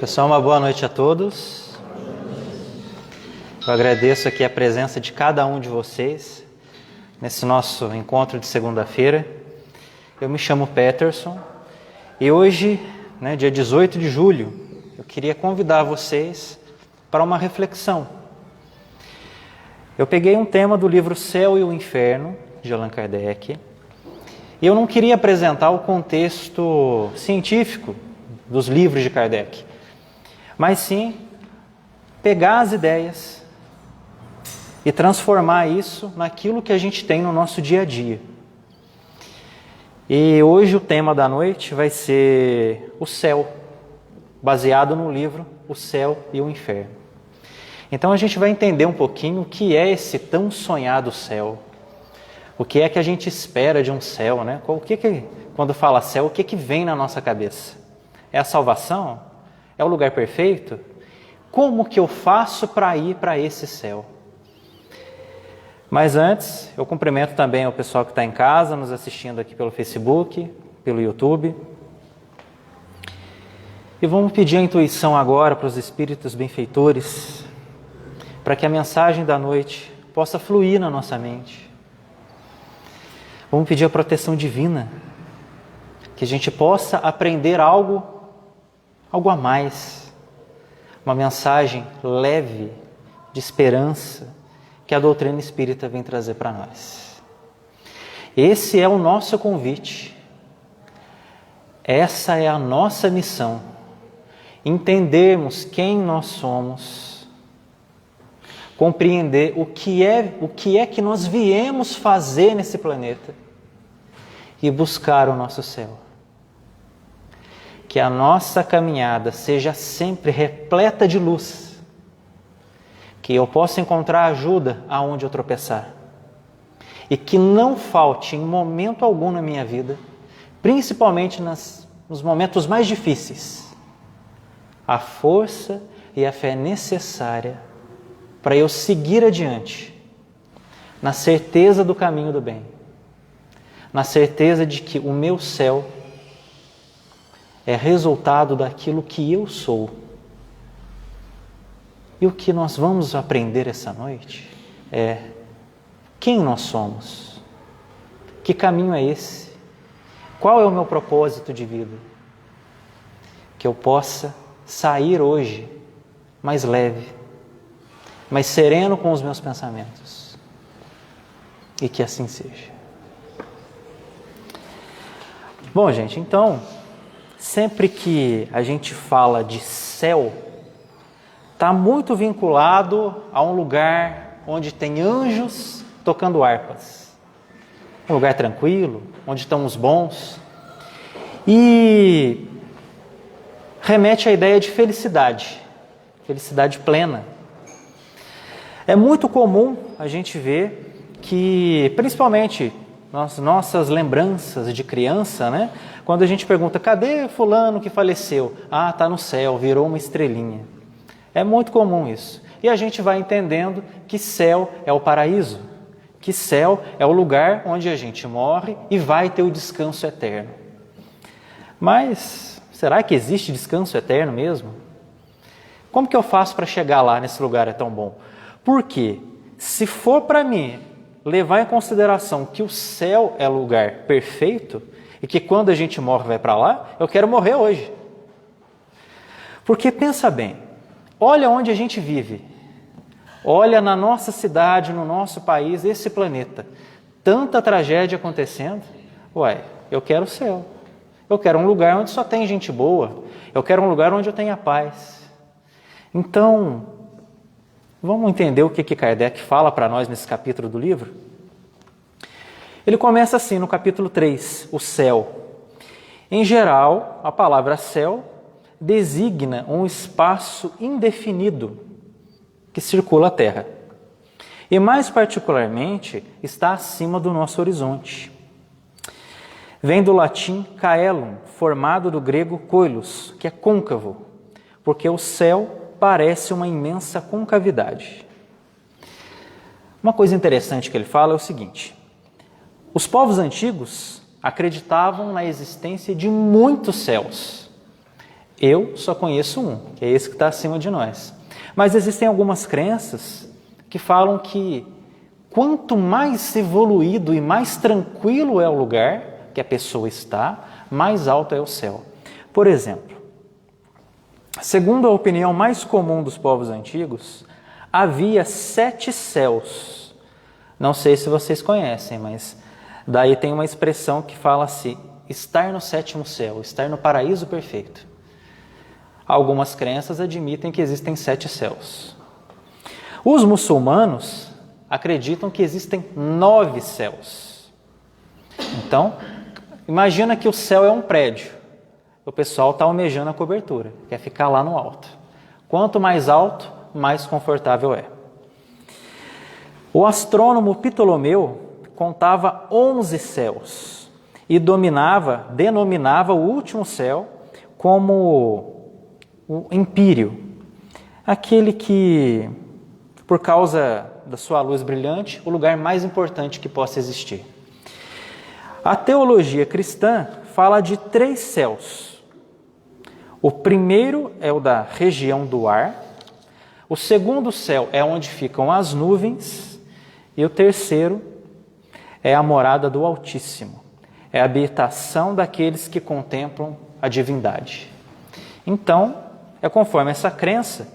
Pessoal, uma boa noite a todos. Eu agradeço aqui a presença de cada um de vocês nesse nosso encontro de segunda-feira. Eu me chamo Peterson e hoje, dia 18 de julho, eu queria convidar vocês para uma reflexão. Eu peguei um tema do livro Céu e o Inferno, de Allan Kardec, e eu não queria apresentar o contexto científico dos livros de Kardec, mas sim pegar as ideias e transformar isso naquilo que a gente tem no nosso dia a dia. E hoje o tema da noite vai ser o céu, baseado no livro O Céu e o Inferno. Então a gente vai entender um pouquinho o que é esse tão sonhado céu. O que é que a gente espera de um céu, né? Quando fala céu, o que vem na nossa cabeça? É a salvação? É o lugar perfeito? Como que eu faço para ir para esse céu? Mas antes, eu cumprimento também o pessoal que está em casa, nos assistindo aqui pelo Facebook, pelo YouTube. E vamos pedir a intuição agora para os espíritos benfeitores, para que a mensagem da noite possa fluir na nossa mente. Vamos pedir a proteção divina, que a gente possa aprender algo a mais, uma mensagem leve, de esperança, que a doutrina espírita vem trazer para nós. Esse é o nosso convite, essa é a nossa missão, entendermos quem nós somos, compreender o que é que nós viemos fazer nesse planeta e buscar o nosso céu. Que a nossa caminhada seja sempre repleta de luz, que eu possa encontrar ajuda aonde eu tropeçar e que não falte em momento algum na minha vida, principalmente nos momentos mais difíceis, a força e a fé necessária para eu seguir adiante, na certeza do caminho do bem, na certeza de que o meu céu é resultado daquilo que eu sou. E o que nós vamos aprender essa noite é quem nós somos, que caminho é esse, qual é o meu propósito de vida, que eu possa sair hoje mais leve, mais sereno com os meus pensamentos, e que assim seja. Bom, gente, então, sempre que a gente fala de céu, está muito vinculado a um lugar onde tem anjos tocando harpas. Um lugar tranquilo, onde estão os bons. E remete à ideia de felicidade, felicidade plena. É muito comum a gente ver que, principalmente nas nossas lembranças de criança, né? Quando a gente pergunta, cadê fulano que faleceu? Ah, está no céu, virou uma estrelinha. É muito comum isso. E a gente vai entendendo que céu é o paraíso, que céu é o lugar onde a gente morre e vai ter o descanso eterno. Mas será que existe descanso eterno mesmo? Como que eu faço para chegar lá nesse lugar é tão bom? Porque se for para mim levar em consideração que o céu é o lugar perfeito e que quando a gente morre vai para lá, eu quero morrer hoje. Porque pensa bem, olha onde a gente vive, olha na nossa cidade, no nosso país, esse planeta, tanta tragédia acontecendo. Eu quero o céu, eu quero um lugar onde só tem gente boa, eu quero um lugar onde eu tenha paz. Então, vamos entender o que Kardec fala para nós nesse capítulo do livro? Ele começa assim no capítulo 3, o céu. Em geral, a palavra céu designa um espaço indefinido que circula a Terra. E mais particularmente, está acima do nosso horizonte. Vem do latim caelum, formado do grego koilos, que é côncavo, porque o céu parece uma imensa concavidade. Uma coisa interessante que ele fala é o seguinte: os povos antigos acreditavam na existência de muitos céus. Eu só conheço um, que é esse que está acima de nós. Mas existem algumas crenças que falam que quanto mais evoluído e mais tranquilo é o lugar que a pessoa está, mais alto é o céu. Por exemplo, segundo a opinião mais comum dos povos antigos, havia 7 céus. Não sei se vocês conhecem, mas daí tem uma expressão que fala assim, estar no 7º céu, estar no paraíso perfeito. Algumas crenças admitem que existem 7 céus. Os muçulmanos acreditam que existem 9 céus. Então, imagina que o céu é um prédio. O pessoal está almejando a cobertura, quer ficar lá no alto. Quanto mais alto, mais confortável é. O astrônomo Ptolomeu contava 11 céus e denominava o último céu como o Empírio, aquele que, por causa da sua luz brilhante, o lugar mais importante que possa existir. A teologia cristã fala de 3 céus. O primeiro é o da região do ar, o segundo céu é onde ficam as nuvens e o terceiro é a morada do Altíssimo, é a habitação daqueles que contemplam a divindade. Então, é conforme essa crença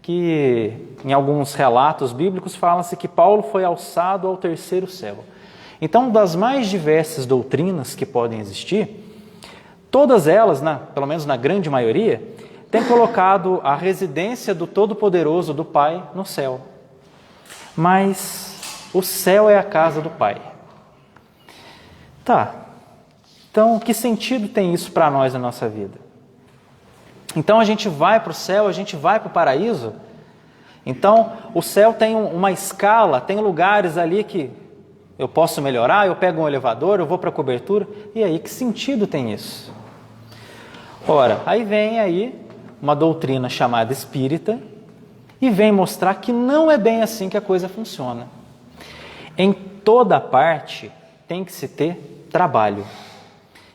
que em alguns relatos bíblicos fala-se que Paulo foi alçado ao 3º céu. Então, das mais diversas doutrinas que podem existir, todas elas, pelo menos na grande maioria, têm colocado a residência do Todo-Poderoso, do Pai, no céu. Mas o céu é a casa do Pai. Tá, então que sentido tem isso para nós na nossa vida? Então a gente vai para o céu, a gente vai para o paraíso? Então o céu tem uma escala, tem lugares ali que eu posso melhorar, eu pego um elevador, eu vou para a cobertura, e aí que sentido tem isso? Ora, aí vem aí uma doutrina chamada espírita e vem mostrar que não é bem assim que a coisa funciona. Em toda parte tem que se ter trabalho.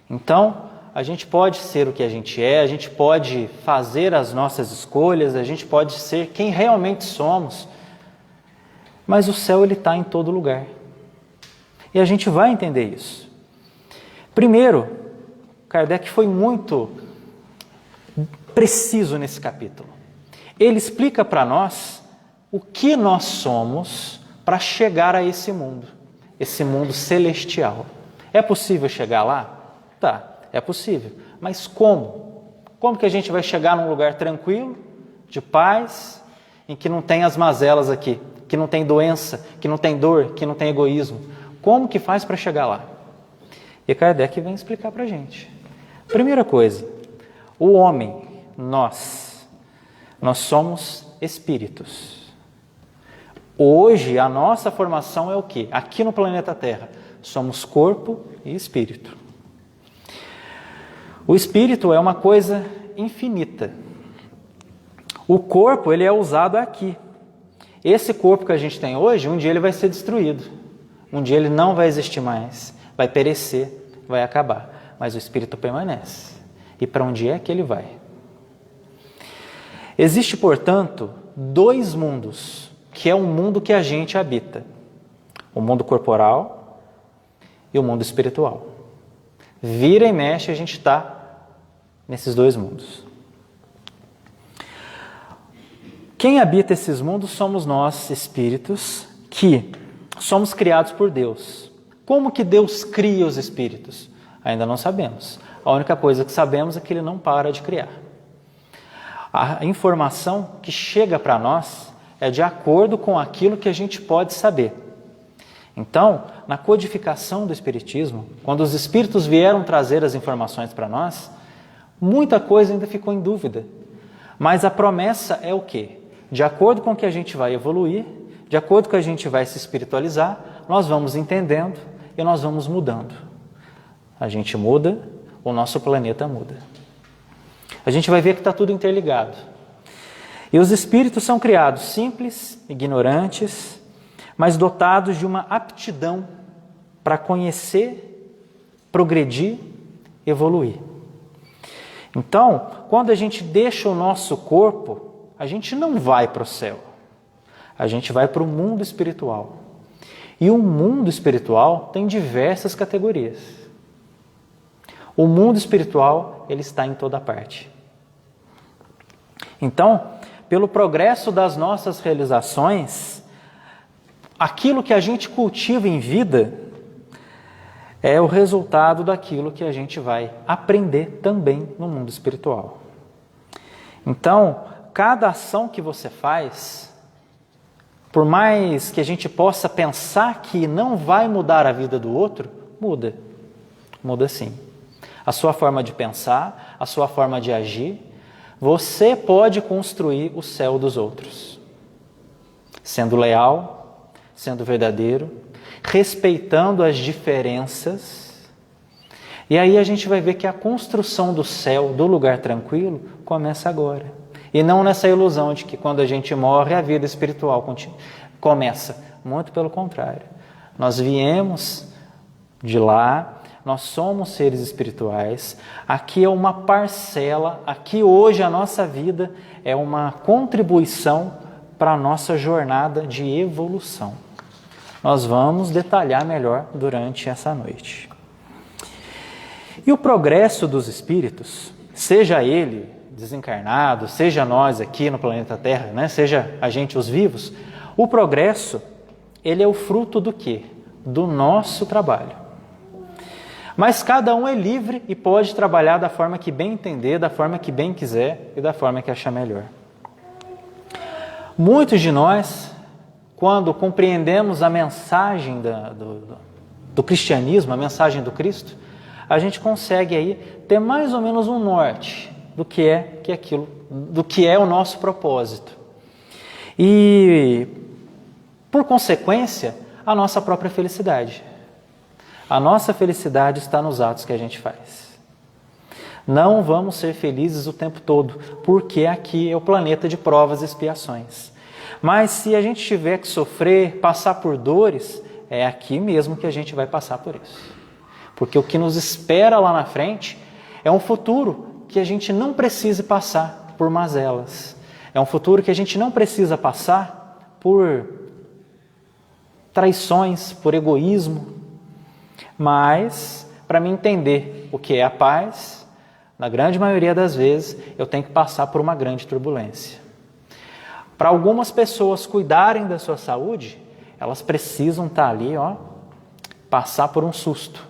Então, a gente pode ser o que a gente é, a gente pode fazer as nossas escolhas, a gente pode ser quem realmente somos, mas o céu ele está em todo lugar. E a gente vai entender isso. Primeiro, Kardec foi muito preciso nesse capítulo. Ele explica para nós o que nós somos para chegar a esse mundo celestial. É possível chegar lá? Tá. É possível, mas como? Como que a gente vai chegar num lugar tranquilo, de paz, em que não tem as mazelas aqui, que não tem doença, que não tem dor, que não tem egoísmo? Como que faz para chegar lá? E Kardec vem explicar para a gente. Primeira coisa, o homem, nós somos espíritos. Hoje a nossa formação é o quê? Aqui no planeta Terra, somos corpo e espírito. O espírito é uma coisa infinita. O corpo, ele é usado aqui. Esse corpo que a gente tem hoje, um dia ele vai ser destruído. Um dia ele não vai existir mais. Vai perecer, vai acabar. Mas o espírito permanece. E para onde é que ele vai? Existe, portanto, 2 mundos, que é o mundo que a gente habita. O mundo corporal e o mundo espiritual. Vira e mexe, a gente está nesses 2 mundos. Quem habita esses mundos somos nós, espíritos, que somos criados por Deus. Como que Deus cria os espíritos? Ainda não sabemos. A única coisa que sabemos é que Ele não para de criar. A informação que chega para nós é de acordo com aquilo que a gente pode saber. Então, na codificação do Espiritismo, quando os espíritos vieram trazer as informações para nós, muita coisa ainda ficou em dúvida. Mas a promessa é o quê? De acordo com que a gente vai evoluir, de acordo com que a gente vai se espiritualizar, nós vamos entendendo e nós vamos mudando. A gente muda, o nosso planeta muda. A gente vai ver que está tudo interligado. E os espíritos são criados simples, ignorantes, mas dotados de uma aptidão para conhecer, progredir, evoluir. Então, quando a gente deixa o nosso corpo, a gente não vai para o céu. A gente vai para o mundo espiritual. E o mundo espiritual tem diversas categorias. O mundo espiritual, ele está em toda parte. Então, pelo progresso das nossas realizações, aquilo que a gente cultiva em vida é o resultado daquilo que a gente vai aprender também no mundo espiritual. Então, cada ação que você faz, por mais que a gente possa pensar que não vai mudar a vida do outro, muda. Muda sim. A sua forma de pensar, a sua forma de agir, você pode construir o céu dos outros. Sendo leal, sendo verdadeiro, respeitando as diferenças. E aí a gente vai ver que a construção do céu, do lugar tranquilo, começa agora. E não nessa ilusão de que quando a gente morre, a vida espiritual começa. Muito pelo contrário. Nós viemos de lá, nós somos seres espirituais. Aqui é uma parcela, aqui hoje a nossa vida é uma contribuição para a nossa jornada de evolução. Nós vamos detalhar melhor durante essa noite. E o progresso dos espíritos, seja ele desencarnado, seja nós aqui no planeta Terra, né? Seja a gente os vivos, o progresso, ele é o fruto do quê? Do nosso trabalho. Mas cada um é livre e pode trabalhar da forma que bem entender, da forma que bem quiser e da forma que achar melhor. Muitos de nós, quando compreendemos a mensagem do cristianismo, a mensagem do Cristo, a gente consegue aí ter mais ou menos um norte do que é o nosso propósito. E, por consequência, a nossa própria felicidade. A nossa felicidade está nos atos que a gente faz. Não vamos ser felizes o tempo todo, porque aqui é o planeta de provas e expiações. Mas se a gente tiver que sofrer, passar por dores, é aqui mesmo que a gente vai passar por isso. Porque o que nos espera lá na frente é um futuro que a gente não precise passar por mazelas. É um futuro que a gente não precisa passar por traições, por egoísmo. Mas, para me entender o que é a paz, na grande maioria das vezes, eu tenho que passar por uma grande turbulência. Para algumas pessoas cuidarem da sua saúde, elas precisam estar ali, passar por um susto,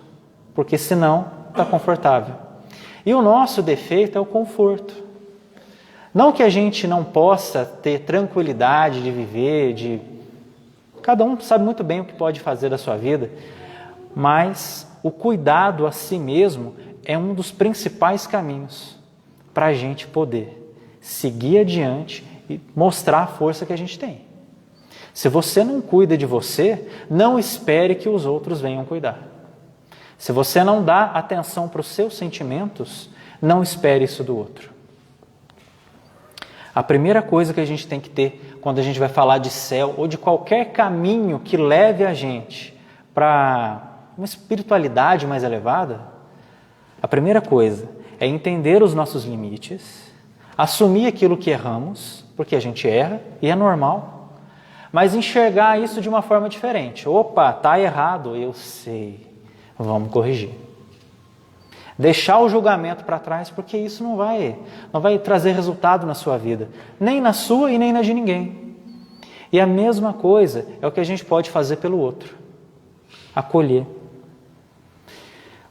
porque senão está confortável. E o nosso defeito é o conforto. Não que a gente não possa ter tranquilidade de viver, cada um sabe muito bem o que pode fazer da sua vida, mas o cuidado a si mesmo é um dos principais caminhos para a gente poder seguir adiante e mostrar a força que a gente tem. Se você não cuida de você, não espere que os outros venham cuidar. Se você não dá atenção para os seus sentimentos, não espere isso do outro. A primeira coisa que a gente tem que ter quando a gente vai falar de céu ou de qualquer caminho que leve a gente para uma espiritualidade mais elevada, a primeira coisa é entender os nossos limites, assumir aquilo que erramos, porque a gente erra e é normal, mas enxergar isso de uma forma diferente. Opa, está errado, eu sei. Vamos corrigir. Deixar o julgamento para trás, porque isso não vai trazer resultado na sua vida, nem na sua e nem na de ninguém. E a mesma coisa é o que a gente pode fazer pelo outro. Acolher.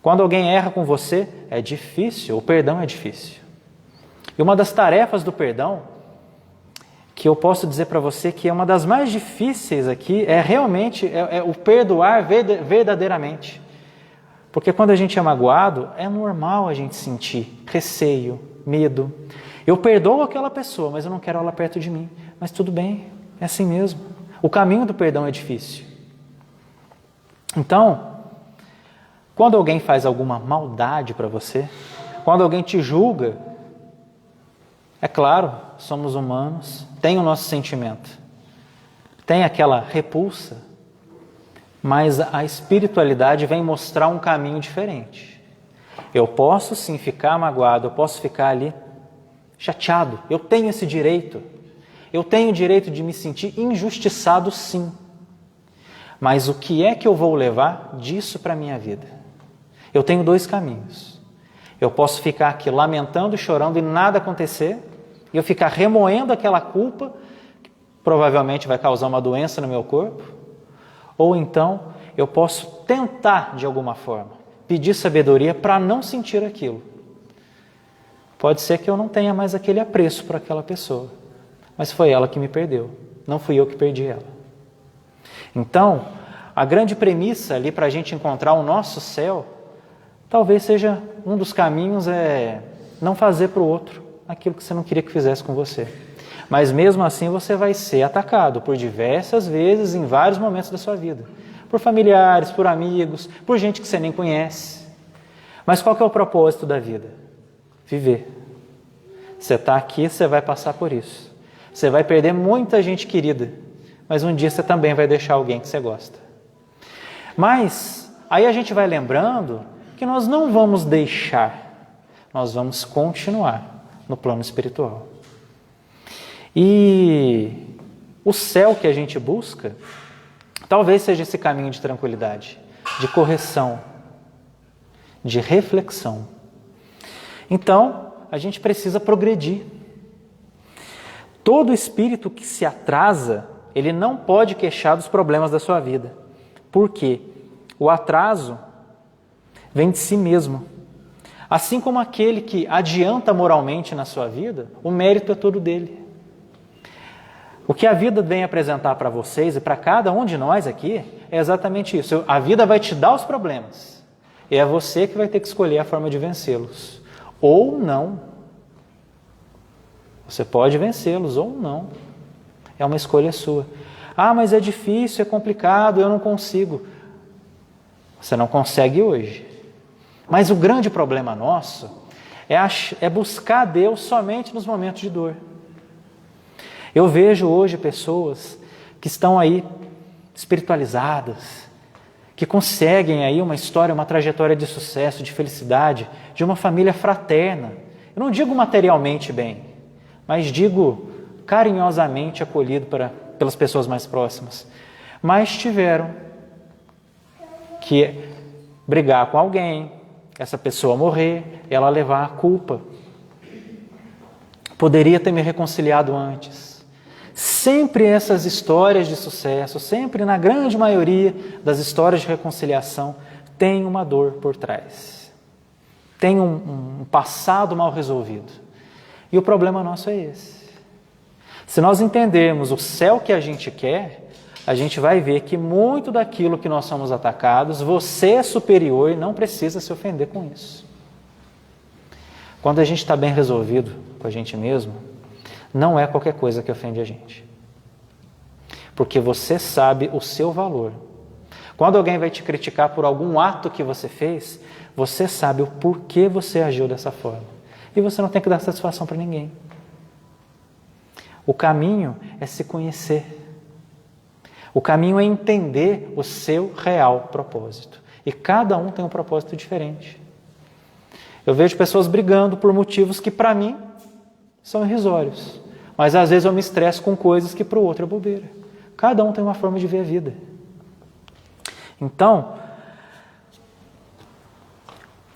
Quando alguém erra com você, é difícil, o perdão é difícil. E uma das tarefas do perdão, que eu posso dizer para você que é uma das mais difíceis aqui, é realmente o perdoar verdadeiramente. Porque quando a gente é magoado, é normal a gente sentir receio, medo. Eu perdoo aquela pessoa, mas eu não quero ela perto de mim. Mas tudo bem, é assim mesmo. O caminho do perdão é difícil. Então, quando alguém faz alguma maldade para você, quando alguém te julga, é claro, somos humanos, tem o nosso sentimento, tem aquela repulsa, mas a espiritualidade vem mostrar um caminho diferente. Eu posso sim ficar magoado, eu posso ficar ali chateado. Eu tenho esse direito. Eu tenho o direito de me sentir injustiçado, sim. Mas o que é que eu vou levar disso para a minha vida? Eu tenho dois caminhos. Eu posso ficar aqui lamentando e chorando e nada acontecer, e eu ficar remoendo aquela culpa, que provavelmente vai causar uma doença no meu corpo. Ou então, eu posso tentar, de alguma forma, pedir sabedoria para não sentir aquilo. Pode ser que eu não tenha mais aquele apreço por aquela pessoa, mas foi ela que me perdeu, não fui eu que perdi ela. Então, a grande premissa ali para a gente encontrar o nosso céu, talvez seja um dos caminhos é não fazer para o outro aquilo que você não queria que fizesse com você. Mas mesmo assim você vai ser atacado por diversas vezes em vários momentos da sua vida. Por familiares, por amigos, por gente que você nem conhece. Mas qual que é o propósito da vida? Viver. Você está aqui, você vai passar por isso. Você vai perder muita gente querida, mas um dia você também vai deixar alguém que você gosta. Mas aí a gente vai lembrando que nós não vamos deixar, nós vamos continuar no plano espiritual. E o céu que a gente busca, talvez seja esse caminho de tranquilidade, de correção, de reflexão. Então, a gente precisa progredir. Todo espírito que se atrasa, ele não pode queixar dos problemas da sua vida. Por quê? O atraso vem de si mesmo. Assim como aquele que adianta moralmente na sua vida, o mérito é todo dele. O que a vida vem apresentar para vocês e para cada um de nós aqui é exatamente isso. A vida vai te dar os problemas e é você que vai ter que escolher a forma de vencê-los. Ou não. Você pode vencê-los ou não. É uma escolha sua. Ah, mas é difícil, é complicado, eu não consigo. Você não consegue hoje. Mas o grande problema nosso é buscar Deus somente nos momentos de dor. Eu vejo hoje pessoas que estão aí espiritualizadas, que conseguem aí uma história, uma trajetória de sucesso, de felicidade, de uma família fraterna. Eu não digo materialmente bem, mas digo carinhosamente acolhido pelas pessoas mais próximas. Mas tiveram que brigar com alguém, essa pessoa morrer, ela levar a culpa. Poderia ter me reconciliado antes. Sempre essas histórias de sucesso, sempre na grande maioria das histórias de reconciliação, tem uma dor por trás. Tem um passado mal resolvido. E o problema nosso é esse. Se nós entendermos o céu que a gente quer, a gente vai ver que muito daquilo que nós somos atacados, você é superior e não precisa se ofender com isso. Quando a gente está bem resolvido com a gente mesmo, não é qualquer coisa que ofende a gente. Porque você sabe o seu valor. Quando alguém vai te criticar por algum ato que você fez, você sabe o porquê você agiu dessa forma. E você não tem que dar satisfação para ninguém. O caminho é se conhecer. O caminho é entender o seu real propósito. E cada um tem um propósito diferente. Eu vejo pessoas brigando por motivos que para mim são irrisórios. Mas às vezes eu me estresso com coisas que para o outro é bobeira. Cada um tem uma forma de ver a vida. Então,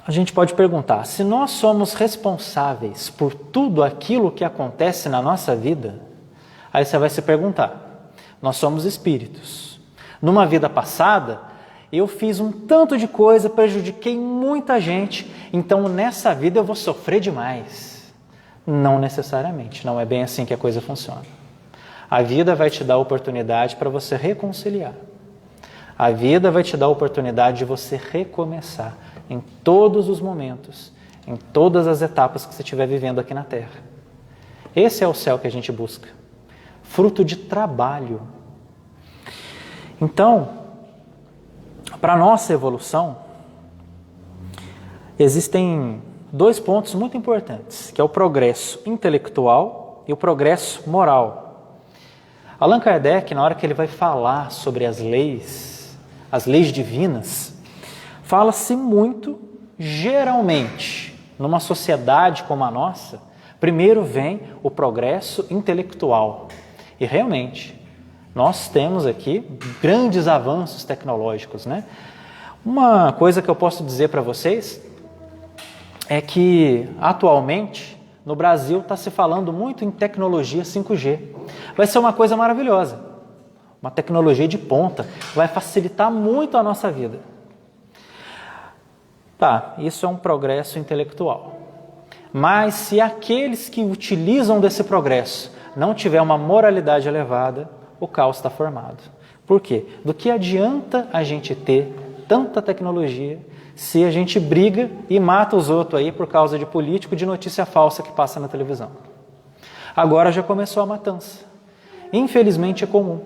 a gente pode perguntar, se nós somos responsáveis por tudo aquilo que acontece na nossa vida, aí você vai se perguntar, nós somos espíritos. Numa vida passada, eu fiz um tanto de coisa, prejudiquei muita gente, então nessa vida eu vou sofrer demais. Não necessariamente, não é bem assim que a coisa funciona. A vida vai te dar a oportunidade para você reconciliar. A vida vai te dar a oportunidade de você recomeçar em todos os momentos, em todas as etapas que você estiver vivendo aqui na Terra. Esse é o céu que a gente busca. Fruto de trabalho. Então, para a nossa evolução, existem dois pontos muito importantes, que é o progresso intelectual e o progresso moral. Allan Kardec, na hora que ele vai falar sobre as leis divinas, fala-se muito geralmente, numa sociedade como a nossa, primeiro vem o progresso intelectual. E realmente, nós temos aqui grandes avanços tecnológicos, né? Uma coisa que eu posso dizer para vocês é que, atualmente, no Brasil está se falando muito em tecnologia 5G. Vai ser uma coisa maravilhosa, uma tecnologia de ponta, vai facilitar muito a nossa vida. Tá, isso é um progresso intelectual. Mas se aqueles que utilizam desse progresso não tiver uma moralidade elevada, o caos está formado. Por quê? Do que adianta a gente ter tanta tecnologia se a gente briga e mata os outros aí por causa de político, de notícia falsa que passa na televisão? Agora já começou a matança. Infelizmente é comum.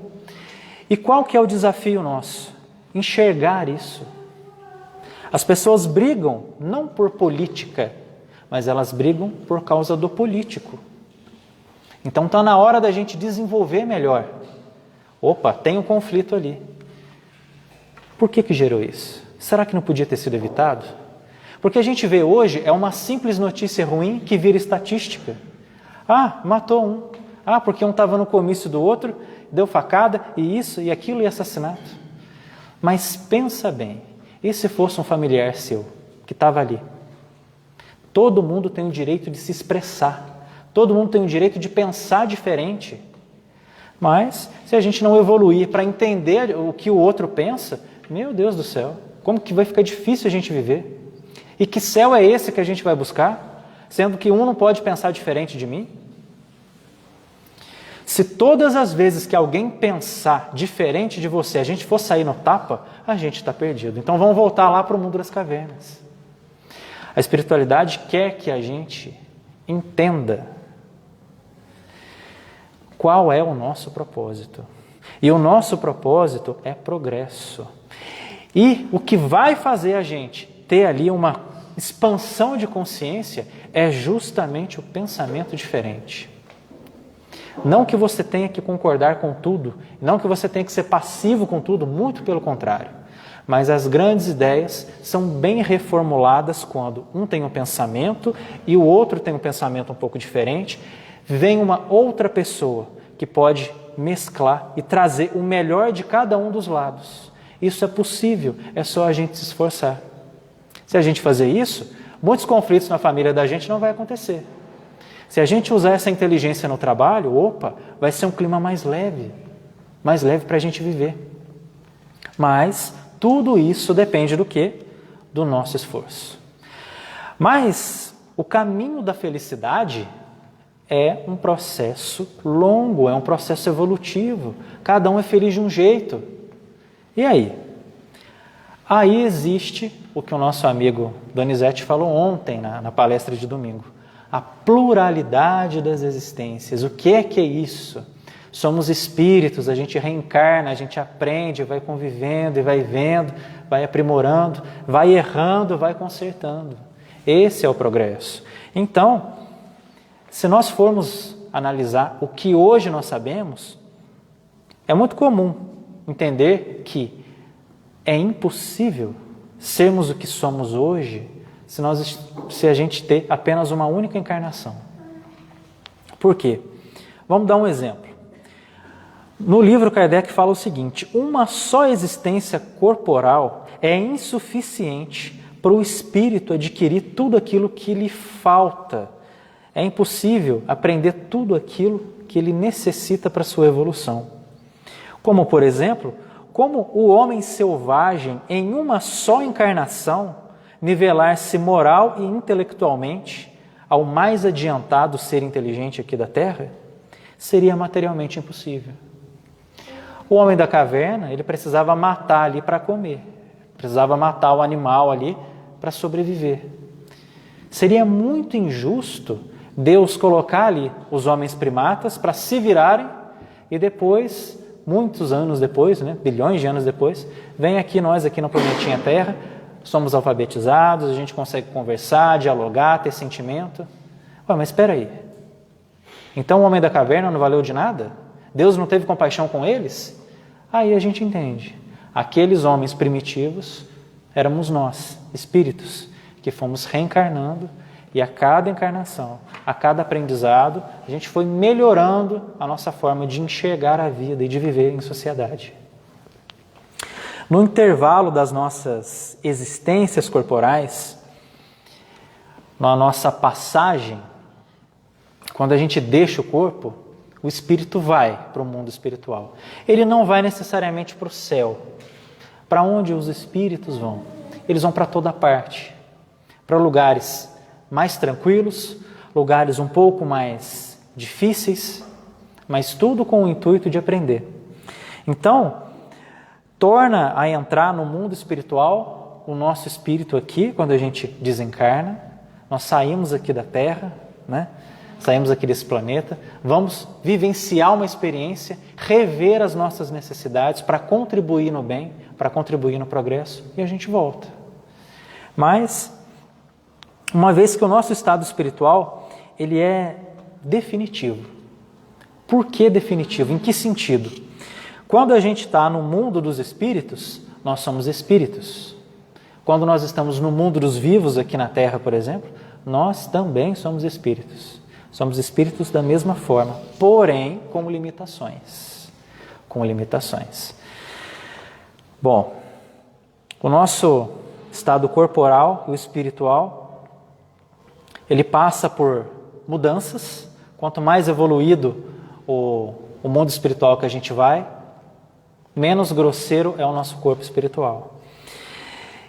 E qual que é o desafio nosso? Enxergar isso. As pessoas brigam não por política, mas elas brigam por causa do político. Então está na hora da gente desenvolver melhor. Opa, tem um conflito ali. Por que gerou isso? Será que não podia ter sido evitado? Porque a gente vê hoje é uma simples notícia ruim que vira estatística. Ah, matou um. Ah, porque um estava no comício do outro, deu facada, e isso, e aquilo, e assassinato. Mas pensa bem, e se fosse um familiar seu que estava ali? Todo mundo tem o direito de se expressar. Todo mundo tem o direito de pensar diferente. Mas, se a gente não evoluir para entender o que o outro pensa, meu Deus do céu, como que vai ficar difícil a gente viver? E que céu é esse que a gente vai buscar, sendo que um não pode pensar diferente de mim? Se todas as vezes que alguém pensar diferente de você, a gente for sair no tapa, a gente está perdido. Então vamos voltar lá para o mundo das cavernas. A espiritualidade quer que a gente entenda qual é o nosso propósito. E o nosso propósito é progresso. E o que vai fazer a gente ter ali uma expansão de consciência é justamente o pensamento diferente. Não que você tenha que concordar com tudo, não que você tenha que ser passivo com tudo, muito pelo contrário. Mas as grandes ideias são bem reformuladas quando um tem um pensamento e o outro tem um pensamento um pouco diferente. Vem uma outra pessoa que pode mesclar e trazer o melhor de cada um dos lados. Isso é possível, é só a gente se esforçar. Se a gente fazer isso, muitos conflitos na família da gente não vai acontecer. Se a gente usar essa inteligência no trabalho, vai ser um clima mais leve para a gente viver. Mas tudo isso depende do quê? Do nosso esforço. Mas o caminho da felicidade é um processo longo, é um processo evolutivo. Cada um é feliz de um jeito. E aí? Aí existe o que o nosso amigo Donizete falou ontem na palestra de domingo. A pluralidade das existências. O que é isso? Somos espíritos, a gente reencarna, a gente aprende, vai convivendo e vai vendo, vai aprimorando, vai errando, vai consertando. Esse é o progresso. Então, se nós formos analisar o que hoje nós sabemos, é muito comum entender que é impossível sermos o que somos hoje se a gente ter apenas uma única encarnação. Por quê? Vamos dar um exemplo. No livro Kardec fala o seguinte: uma só existência corporal é insuficiente para o espírito adquirir tudo aquilo que lhe falta. É impossível aprender tudo aquilo que ele necessita para a sua evolução. Como, por exemplo, como o homem selvagem, em uma só encarnação, nivelar-se moral e intelectualmente ao mais adiantado ser inteligente aqui da Terra, seria materialmente impossível. O homem da caverna, ele precisava matar ali para comer, precisava matar o animal ali para sobreviver. Seria muito injusto Deus colocar ali os homens primatas para se virarem e depois, muitos anos depois, bilhões de anos depois, vem aqui nós aqui no planetinha Terra, somos alfabetizados, a gente consegue conversar, dialogar, ter sentimento. Mas espera aí. Então o homem da caverna não valeu de nada? Deus não teve compaixão com eles? Aí a gente entende. Aqueles homens primitivos éramos nós, espíritos, que fomos reencarnando e a cada encarnação, a cada aprendizado, a gente foi melhorando a nossa forma de enxergar a vida e de viver em sociedade. No intervalo das nossas existências corporais, na nossa passagem, quando a gente deixa o corpo, o espírito vai para o mundo espiritual. Ele não vai necessariamente para o céu. Para onde os espíritos vão? Eles vão para toda parte. Para lugares mais tranquilos, lugares um pouco mais difíceis, mas tudo com o intuito de aprender. Então, torna a entrar no mundo espiritual o nosso espírito aqui, quando a gente desencarna, nós saímos aqui da Terra, né? Saímos aqui desse planeta, vamos vivenciar uma experiência, rever as nossas necessidades para contribuir no bem, para contribuir no progresso, e a gente volta. Mas, uma vez que o nosso estado espiritual, ele é definitivo. Por que definitivo? Em que sentido? Quando a gente está no mundo dos espíritos, nós somos espíritos. Quando nós estamos no mundo dos vivos, aqui na Terra, por exemplo, nós também somos espíritos. Somos espíritos da mesma forma, porém com limitações. Com limitações. Bom, o nosso estado corporal e o espiritual, ele passa por mudanças. Quanto mais evoluído o mundo espiritual que a gente vai, menos grosseiro é o nosso corpo espiritual.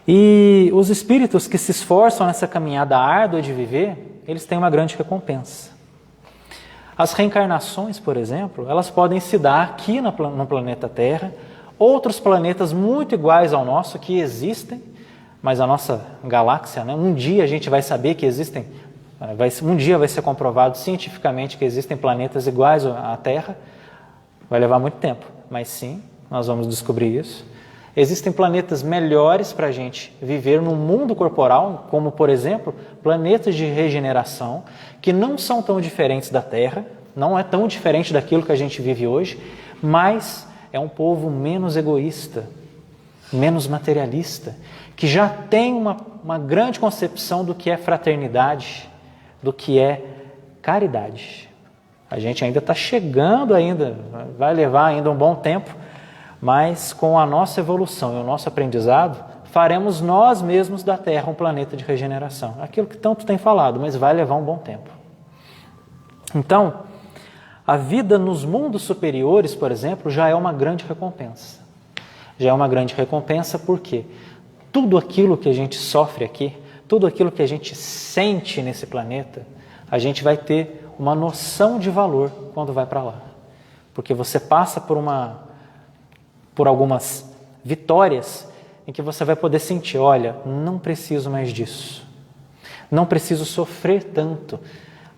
E os espíritos que se esforçam nessa caminhada árdua de viver, eles têm uma grande recompensa. As reencarnações, por exemplo, elas podem se dar aqui no planeta Terra, outros planetas muito iguais ao nosso que existem, mas a nossa galáxia, né, um dia a gente vai saber que existem, um dia vai ser comprovado cientificamente que existem planetas iguais à Terra, vai levar muito tempo, mas sim, nós vamos descobrir isso. Existem planetas melhores para a gente viver no mundo corporal, como, por exemplo, planetas de regeneração, que não são tão diferentes da Terra, não é tão diferente daquilo que a gente vive hoje, mas é um povo menos egoísta, menos materialista, que já tem uma grande concepção do que é fraternidade, do que é caridade. A gente ainda está chegando ainda, vai levar ainda um bom tempo, mas com a nossa evolução e o nosso aprendizado, faremos nós mesmos da Terra um planeta de regeneração. Aquilo que tanto tem falado, mas vai levar um bom tempo. Então, a vida nos mundos superiores, por exemplo, já é uma grande recompensa. Já é uma grande recompensa porque tudo aquilo que a gente sofre aqui, tudo aquilo que a gente sente nesse planeta, a gente vai ter uma noção de valor quando vai para lá. Porque você passa por algumas vitórias em que você vai poder sentir, olha, não preciso mais disso, não preciso sofrer tanto,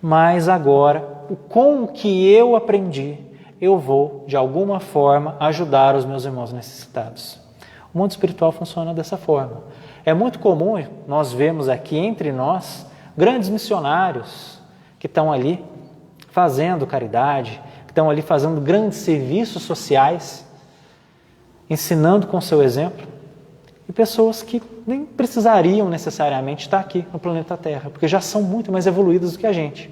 mas agora, com o que eu aprendi, eu vou, de alguma forma, ajudar os meus irmãos necessitados. O mundo espiritual funciona dessa forma. É muito comum nós vermos aqui entre nós grandes missionários que estão ali fazendo caridade, que estão ali fazendo grandes serviços sociais, ensinando com seu exemplo, e pessoas que nem precisariam necessariamente estar aqui no planeta Terra, porque já são muito mais evoluídas do que a gente.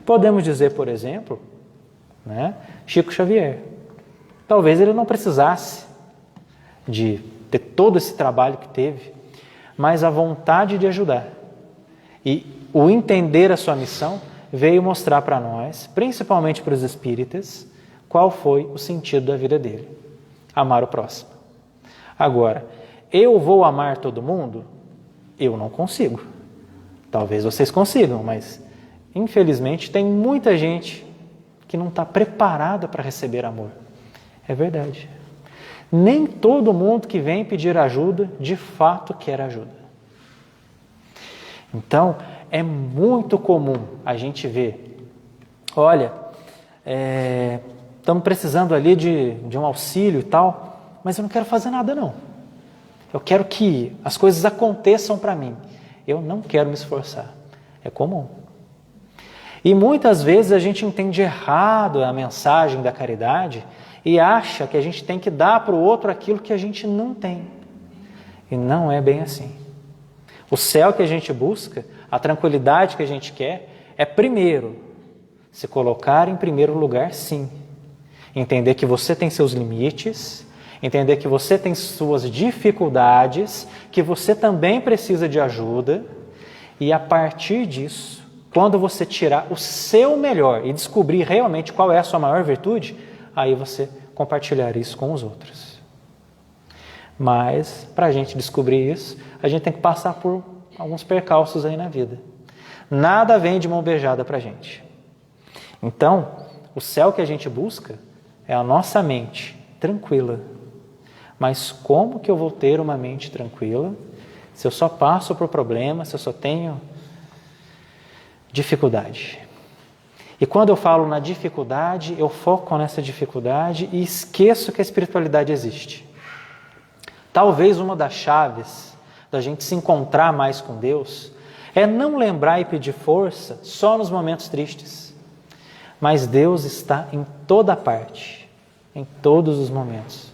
Podemos dizer, por exemplo, né, Chico Xavier. Talvez ele não precisasse de ter todo esse trabalho que teve, mas a vontade de ajudar e o entender a sua missão veio mostrar para nós, principalmente para os espíritas, qual foi o sentido da vida dele. Amar o próximo. Agora, eu vou amar todo mundo? Eu não consigo. Talvez vocês consigam, mas infelizmente tem muita gente que não está preparada para receber amor. É verdade. Nem todo mundo que vem pedir ajuda, de fato quer ajuda. Então, é muito comum a gente ver, olha, estamos precisando ali de um auxílio e tal, mas eu não quero fazer nada não. Eu quero que as coisas aconteçam para mim. Eu não quero me esforçar. É comum. E muitas vezes a gente entende errado a mensagem da caridade e acha que a gente tem que dar para o outro aquilo que a gente não tem. E não é bem assim. O céu que a gente busca, a tranquilidade que a gente quer, é primeiro se colocar em primeiro lugar, sim. Entender que você tem seus limites, entender que você tem suas dificuldades, que você também precisa de ajuda, e a partir disso, quando você tirar o seu melhor e descobrir realmente qual é a sua maior virtude, aí você compartilhar isso com os outros. Mas, para a gente descobrir isso, a gente tem que passar por alguns percalços aí na vida. Nada vem de mão beijada para a gente. Então, o céu que a gente busca é a nossa mente tranquila. Mas como que eu vou ter uma mente tranquila se eu só passo por problemas, se eu só tenho dificuldade? E quando eu falo na dificuldade, eu foco nessa dificuldade e esqueço que a espiritualidade existe. Talvez uma das chaves da gente se encontrar mais com Deus é não lembrar e pedir força só nos momentos tristes. Mas Deus está em toda parte, em todos os momentos.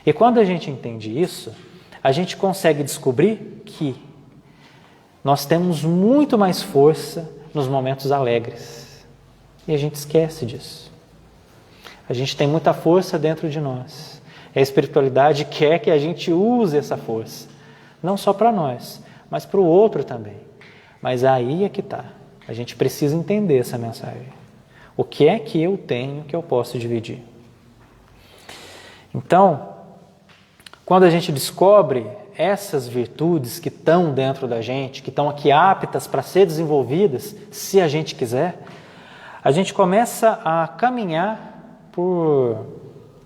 E quando a gente entende isso, a gente consegue descobrir que nós temos muito mais força nos momentos alegres. E a gente esquece disso. A gente tem muita força dentro de nós. A espiritualidade quer que a gente use essa força. Não só para nós, mas para o outro também. Mas aí é que está. A gente precisa entender essa mensagem. O que é que eu tenho que eu posso dividir? Então, quando a gente descobre essas virtudes que estão dentro da gente, que estão aqui aptas para ser desenvolvidas, se a gente quiser, a gente começa a caminhar por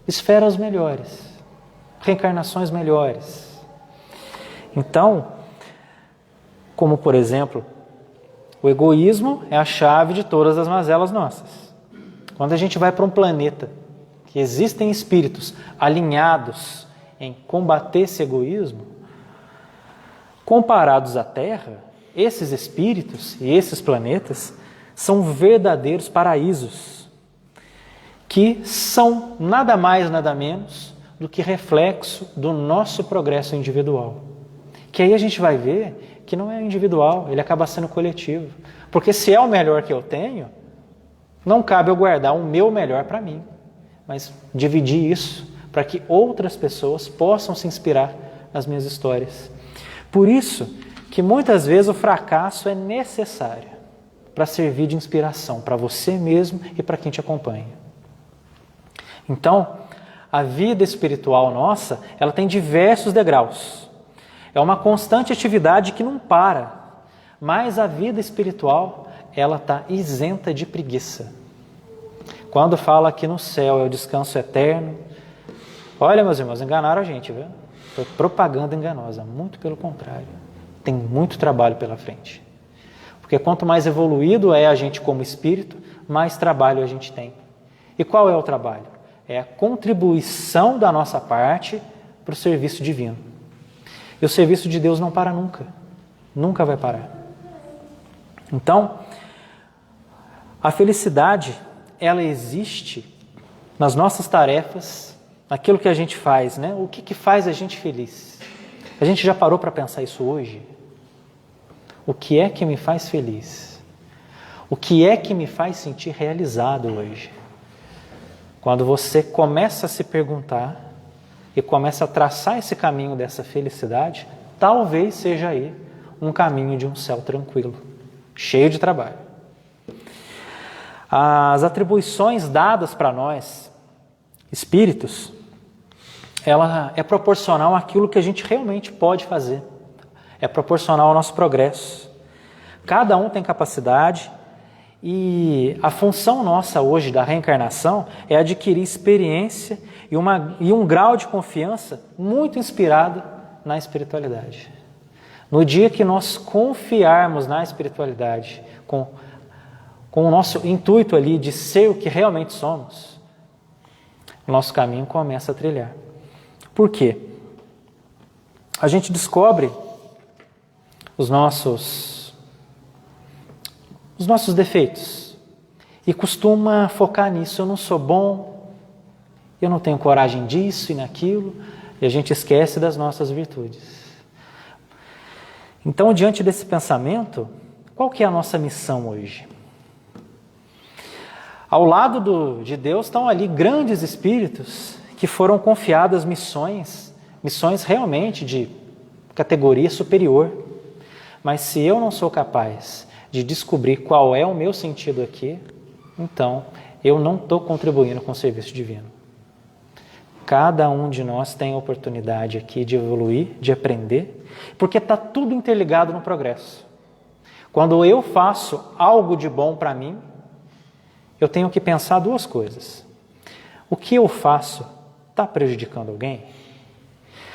esferas melhores, reencarnações melhores. Então, como por exemplo, o egoísmo é a chave de todas as mazelas nossas. Quando a gente vai para um planeta que existem espíritos alinhados em combater esse egoísmo, comparados à Terra, esses espíritos e esses planetas são verdadeiros paraísos, que são nada mais, nada menos do que reflexo do nosso progresso individual. Que aí a gente vai ver que não é individual, ele acaba sendo coletivo. Porque se é o melhor que eu tenho, não cabe eu guardar o meu melhor para mim, mas dividir isso para que outras pessoas possam se inspirar nas minhas histórias. Por isso que muitas vezes o fracasso é necessário para servir de inspiração para você mesmo e para quem te acompanha. Então, a vida espiritual nossa, ela tem diversos degraus. É uma constante atividade que não para, mas a vida espiritual, ela está isenta de preguiça. Quando fala que no céu é o descanso eterno, olha, meus irmãos, enganaram a gente, viu? Foi propaganda enganosa, muito pelo contrário. Tem muito trabalho pela frente. Porque quanto mais evoluído é a gente como espírito, mais trabalho a gente tem. E qual é o trabalho? É a contribuição da nossa parte para o serviço divino. E o serviço de Deus não para nunca. Nunca vai parar. Então, a felicidade, ela existe nas nossas tarefas, naquilo que a gente faz, né? O que faz a gente feliz? A gente já parou para pensar isso hoje? O que é que me faz feliz? O que é que me faz sentir realizado hoje? Quando você começa a se perguntar e começa a traçar esse caminho dessa felicidade, talvez seja aí um caminho de um céu tranquilo, cheio de trabalho. As atribuições dadas para nós, espíritos, ela é proporcional àquilo que a gente realmente pode fazer. É proporcional ao nosso progresso. Cada um tem capacidade e a função nossa hoje da reencarnação é adquirir experiência e um grau de confiança muito inspirado na espiritualidade. No dia que nós confiarmos na espiritualidade, com o nosso intuito ali de ser o que realmente somos, o nosso caminho começa a trilhar. Por quê? A gente descobre os nossos defeitos e costuma focar nisso. Eu não sou bom, eu não tenho coragem disso e naquilo, e a gente esquece das nossas virtudes. Então, diante desse pensamento, qual que é a nossa missão hoje? Ao lado de Deus estão ali grandes espíritos que foram confiadas missões realmente de categoria superior. Mas se eu não sou capaz de descobrir qual é o meu sentido aqui, então eu não estou contribuindo com o serviço divino. Cada um de nós tem a oportunidade aqui de evoluir, de aprender, porque está tudo interligado no progresso. Quando eu faço algo de bom para mim, eu tenho que pensar duas coisas. O que eu faço está prejudicando alguém?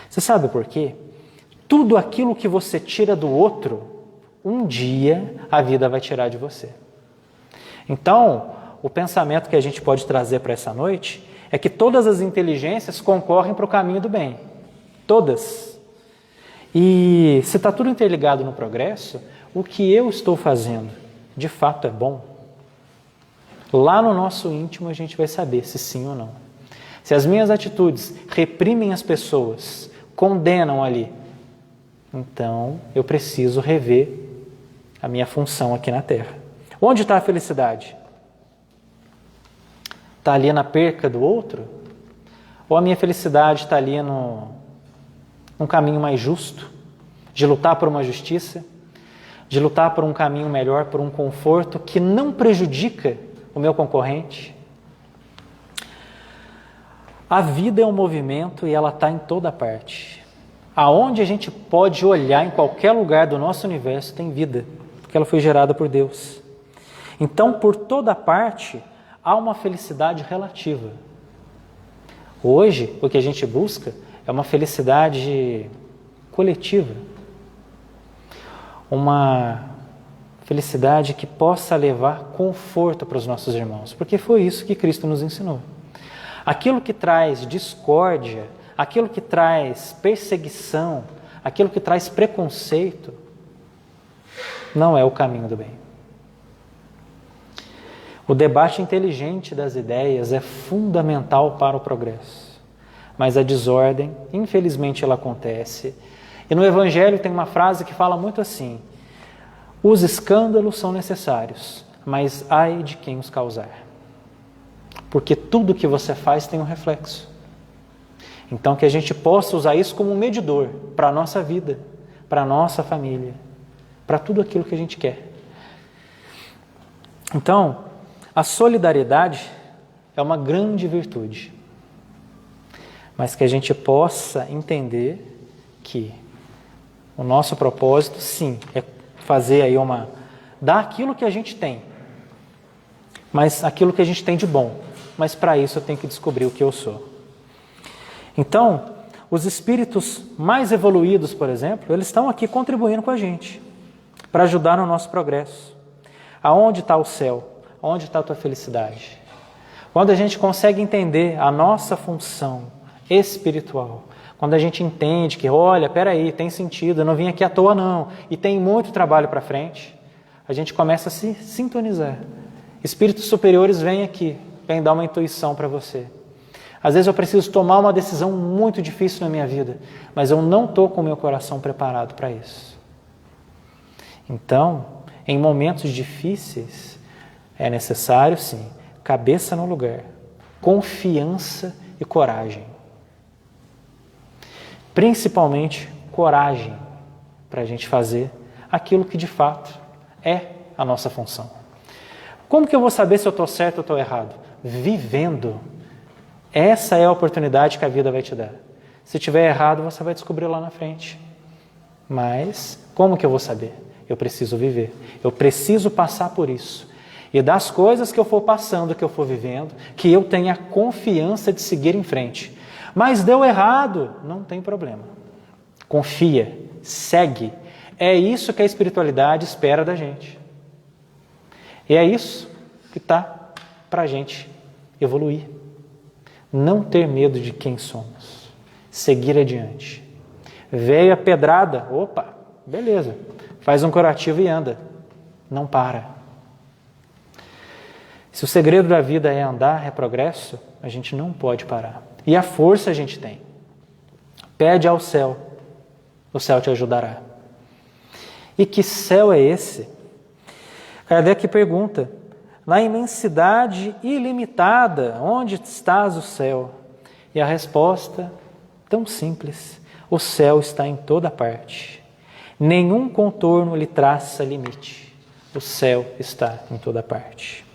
Você sabe por quê? Tudo aquilo que você tira do outro, um dia a vida vai tirar de você. Então, o pensamento que a gente pode trazer para essa noite é que todas as inteligências concorrem para o caminho do bem. Todas. E se está tudo interligado no progresso, o que eu estou fazendo de fato é bom? Lá no nosso íntimo a gente vai saber se sim ou não. Se as minhas atitudes reprimem as pessoas, condenam ali, então eu preciso rever a minha função aqui na Terra. Onde está a felicidade? Está ali na perca do outro? Ou a minha felicidade está ali num caminho mais justo, de lutar por uma justiça, de lutar por um caminho melhor, por um conforto que não prejudica o meu concorrente? A vida é um movimento e ela está em toda parte. Aonde a gente pode olhar, em qualquer lugar do nosso universo, tem vida, porque ela foi gerada por Deus. Então, por toda parte, há uma felicidade relativa. Hoje, o que a gente busca é uma felicidade coletiva. Uma felicidade que possa levar conforto para os nossos irmãos, porque foi isso que Cristo nos ensinou. Aquilo que traz discórdia, aquilo que traz perseguição, aquilo que traz preconceito, não é o caminho do bem. O debate inteligente das ideias é fundamental para o progresso, mas a desordem, infelizmente, ela acontece. E no Evangelho tem uma frase que fala muito assim: os escândalos são necessários, mas ai de quem os causar. Porque tudo que você faz tem um reflexo. Então que a gente possa usar isso como um medidor para a nossa vida, para a nossa família, para tudo aquilo que a gente quer. Então, a solidariedade é uma grande virtude, mas que a gente possa entender que o nosso propósito, sim, é fazer aí dar aquilo que a gente tem, mas aquilo que a gente tem de bom, mas para isso eu tenho que descobrir o que eu sou. Então, os espíritos mais evoluídos, por exemplo, eles estão aqui contribuindo com a gente, para ajudar no nosso progresso. Aonde está o céu? Onde está a tua felicidade? Quando a gente consegue entender a nossa função espiritual, quando a gente entende que, olha, peraí, tem sentido, eu não vim aqui à toa não, e tem muito trabalho para frente, a gente começa a se sintonizar. Espíritos superiores vêm aqui, vêm dar uma intuição para você. Às vezes eu preciso tomar uma decisão muito difícil na minha vida, mas eu não estou com o meu coração preparado para isso. Então, em momentos difíceis, é necessário, sim, cabeça no lugar, confiança e coragem. Principalmente coragem para a gente fazer aquilo que de fato é a nossa função. Como que eu vou saber se eu estou certo ou estou errado? Vivendo. Essa é a oportunidade que a vida vai te dar. Se tiver errado, você vai descobrir lá na frente. Mas como que eu vou saber? Eu preciso viver. Eu preciso passar por isso. E das coisas que eu for passando, que eu for vivendo, que eu tenha confiança de seguir em frente. Mas deu errado, não tem problema. Confia, segue. É isso que a espiritualidade espera da gente. E é isso que está para a gente evoluir. Não ter medo de quem somos. Seguir adiante. Veio a pedrada, opa, beleza. Faz um curativo e anda. Não para. Se o segredo da vida é andar, é progresso, a gente não pode parar. E a força a gente tem. Pede ao céu, o céu te ajudará. E que céu é esse? Kardec pergunta, na imensidade ilimitada, onde estás o céu? E a resposta, tão simples, o céu está em toda parte. Nenhum contorno lhe traça limite. O céu está em toda parte.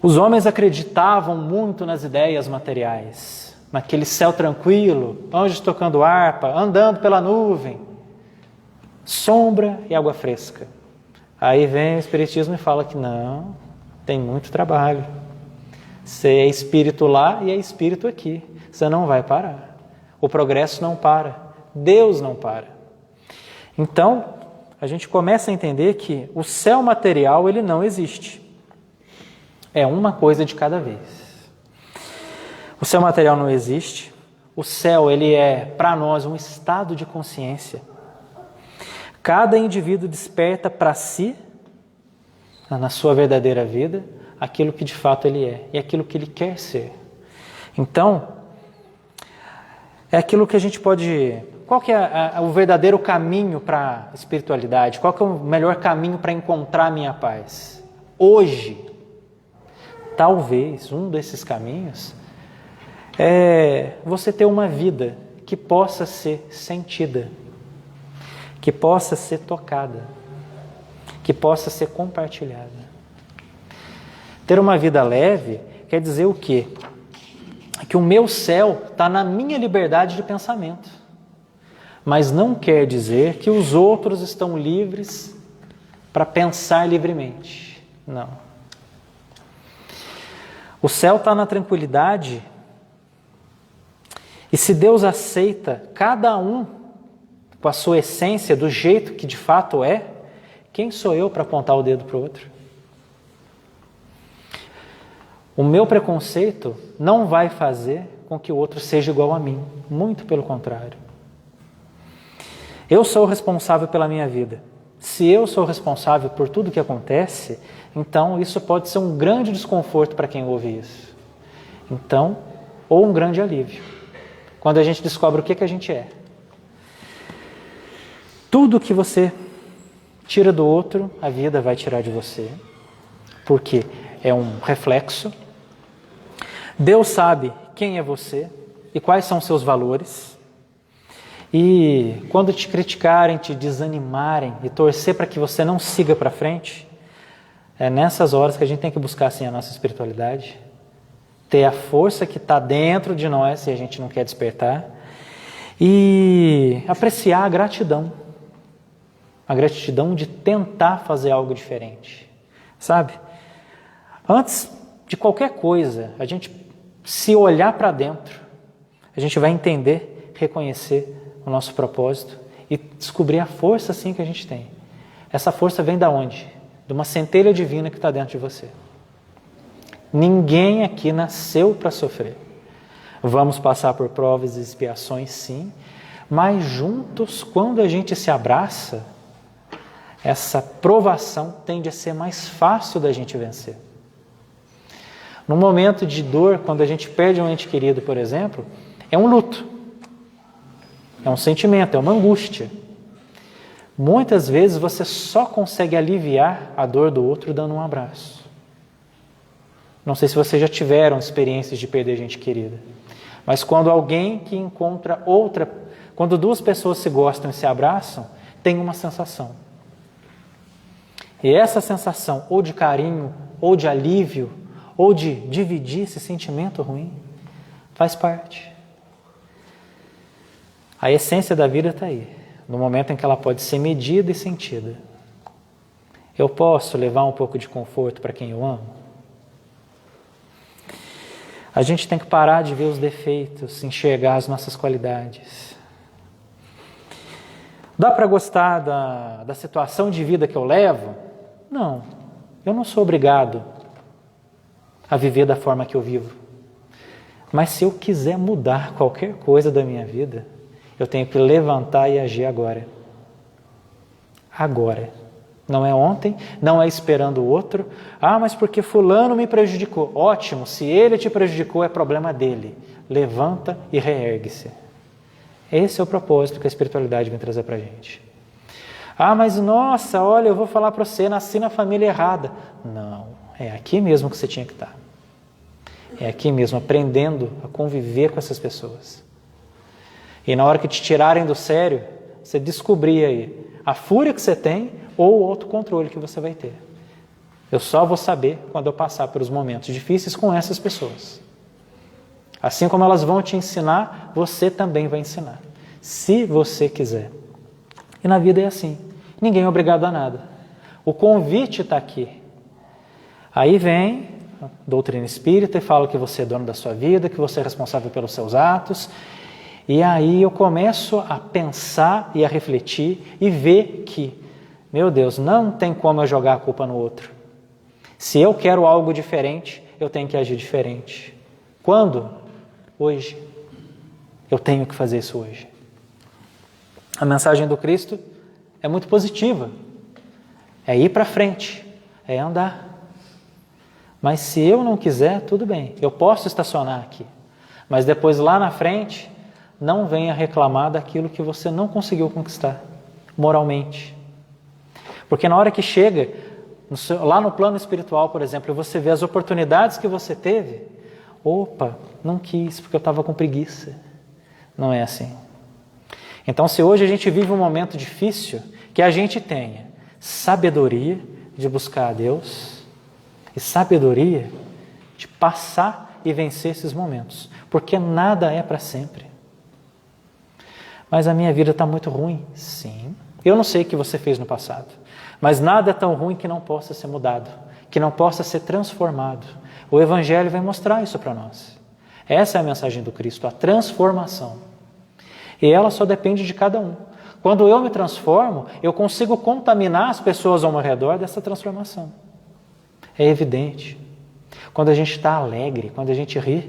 Os homens acreditavam muito nas ideias materiais, naquele céu tranquilo, anjos tocando harpa, andando pela nuvem, sombra e água fresca. Aí vem o Espiritismo e fala que não, tem muito trabalho. Você é espírito lá e é espírito aqui. Você não vai parar. O progresso não para. Deus não para. Então, a gente começa a entender que o céu material, ele não existe. É uma coisa de cada vez. O céu material não existe. O céu, ele é, para nós, um estado de consciência. Cada indivíduo desperta para si, na sua verdadeira vida, aquilo que de fato ele é e aquilo que ele quer ser. Então, é aquilo que a gente pode... Qual que é o verdadeiro caminho para a espiritualidade? Qual que é o melhor caminho para encontrar a minha paz? Hoje, talvez um desses caminhos é você ter uma vida que possa ser sentida, que possa ser tocada, que possa ser compartilhada. Ter uma vida leve quer dizer o quê? Que o meu céu está na minha liberdade de pensamento. Mas não quer dizer que os outros estão livres para pensar livremente. Não. O céu está na tranquilidade. E se Deus aceita cada um com a sua essência, do jeito que de fato é, quem sou eu para apontar o dedo para o outro? O meu preconceito não vai fazer com que o outro seja igual a mim. Muito pelo contrário. Eu sou o responsável pela minha vida. Se eu sou responsável por tudo que acontece, então isso pode ser um grande desconforto para quem ouve isso. Então, ou um grande alívio. Quando a gente descobre o que a gente é. Tudo que você tira do outro, a vida vai tirar de você. Porque é um reflexo. Deus sabe quem é você e quais são seus valores. E quando te criticarem, te desanimarem e torcer para que você não siga para frente, é nessas horas que a gente tem que buscar assim a nossa espiritualidade, ter a força que está dentro de nós, se a gente não quer despertar, e apreciar a gratidão de tentar fazer algo diferente, sabe? Antes de qualquer coisa, a gente se olhar para dentro, a gente vai entender, reconhecer o nosso propósito e descobrir a força assim que a gente tem. Essa força vem da onde? De uma centelha divina que está dentro de você. Ninguém aqui nasceu para sofrer. Vamos passar por provas e expiações, sim, mas juntos, quando a gente se abraça, essa provação tende a ser mais fácil da gente vencer. No momento de dor, quando a gente perde um ente querido, por exemplo, é um luto. É um sentimento, é uma angústia. Muitas vezes você só consegue aliviar a dor do outro dando um abraço. Não sei se vocês já tiveram experiências de perder gente querida. Mas quando alguém que encontra outra, quando duas pessoas se gostam e se abraçam, tem uma sensação. E essa sensação, ou de carinho, ou de alívio, ou de dividir esse sentimento ruim, faz parte. A essência da vida está aí, no momento em que ela pode ser medida e sentida. Eu posso levar um pouco de conforto para quem eu amo? A gente tem que parar de ver os defeitos, enxergar as nossas qualidades. Dá para gostar da situação de vida que eu levo? Não, eu não sou obrigado a viver da forma que eu vivo. Mas se eu quiser mudar qualquer coisa da minha vida, eu tenho que levantar e agir agora. Agora. Não é ontem, não é esperando o outro. Ah, mas porque fulano me prejudicou. Ótimo, se ele te prejudicou, é problema dele. Levanta e reergue-se. Esse é o propósito que a espiritualidade vem trazer para a gente. Ah, mas nossa, olha, eu vou falar para você, nasci na família errada. Não, é aqui mesmo que você tinha que estar. É aqui mesmo, aprendendo a conviver com essas pessoas. E na hora que te tirarem do sério, você descobrir aí a fúria que você tem ou o autocontrole que você vai ter. Eu só vou saber quando eu passar pelos momentos difíceis com essas pessoas. Assim como elas vão te ensinar, você também vai ensinar. Se você quiser. E na vida é assim. Ninguém é obrigado a nada. O convite está aqui. Aí vem a doutrina espírita e fala que você é dono da sua vida, que você é responsável pelos seus atos. E aí eu começo a pensar e a refletir e ver que, meu Deus, não tem como eu jogar a culpa no outro. Se eu quero algo diferente, eu tenho que agir diferente. Quando? Hoje. Eu tenho que fazer isso hoje. A mensagem do Cristo é muito positiva. É ir para frente, é andar. Mas se eu não quiser, tudo bem, eu posso estacionar aqui. Mas depois lá na frente, não venha reclamar daquilo que você não conseguiu conquistar, moralmente. Porque na hora que chega, lá no plano espiritual, por exemplo, você vê as oportunidades que você teve, opa, não quis porque eu estava com preguiça. Não é assim. Então, se hoje a gente vive um momento difícil, que a gente tenha sabedoria de buscar a Deus e sabedoria de passar e vencer esses momentos, porque nada é para sempre. Mas a minha vida está muito ruim. Sim. Eu não sei o que você fez no passado, mas nada é tão ruim que não possa ser mudado, que não possa ser transformado. O Evangelho vai mostrar isso para nós. Essa é a mensagem do Cristo, a transformação. E ela só depende de cada um. Quando eu me transformo, eu consigo contaminar as pessoas ao meu redor dessa transformação. É evidente. Quando a gente está alegre, quando a gente ri,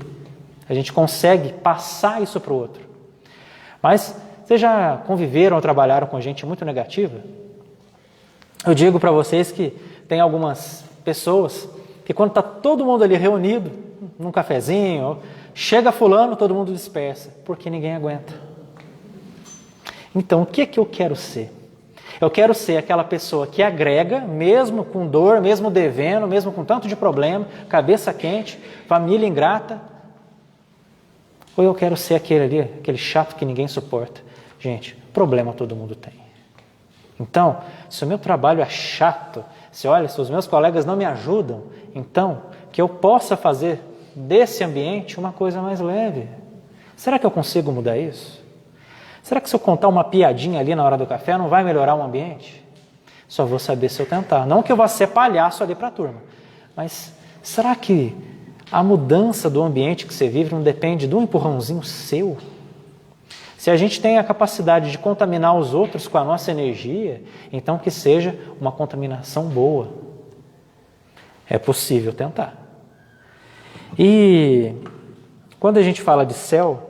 a gente consegue passar isso para o outro. Mas vocês já conviveram ou trabalharam com gente muito negativa? Eu digo para vocês que tem algumas pessoas que quando está todo mundo ali reunido, num cafezinho, chega fulano, todo mundo dispersa, porque ninguém aguenta. Então, o que é que eu quero ser? Eu quero ser aquela pessoa que agrega, mesmo com dor, mesmo devendo, mesmo com tanto de problema, cabeça quente, família ingrata. Ou eu quero ser aquele ali, aquele chato que ninguém suporta. Gente, problema todo mundo tem. Então, se o meu trabalho é chato, se os meus colegas não me ajudam, então, que eu possa fazer desse ambiente uma coisa mais leve. Será que eu consigo mudar isso? Será que se eu contar uma piadinha ali na hora do café não vai melhorar o ambiente? Só vou saber se eu tentar. Não que eu vá ser palhaço ali para a turma, mas será que a mudança do ambiente que você vive não depende de um empurrãozinho seu? Se a gente tem a capacidade de contaminar os outros com a nossa energia, então que seja uma contaminação boa. É possível tentar. E quando a gente fala de céu,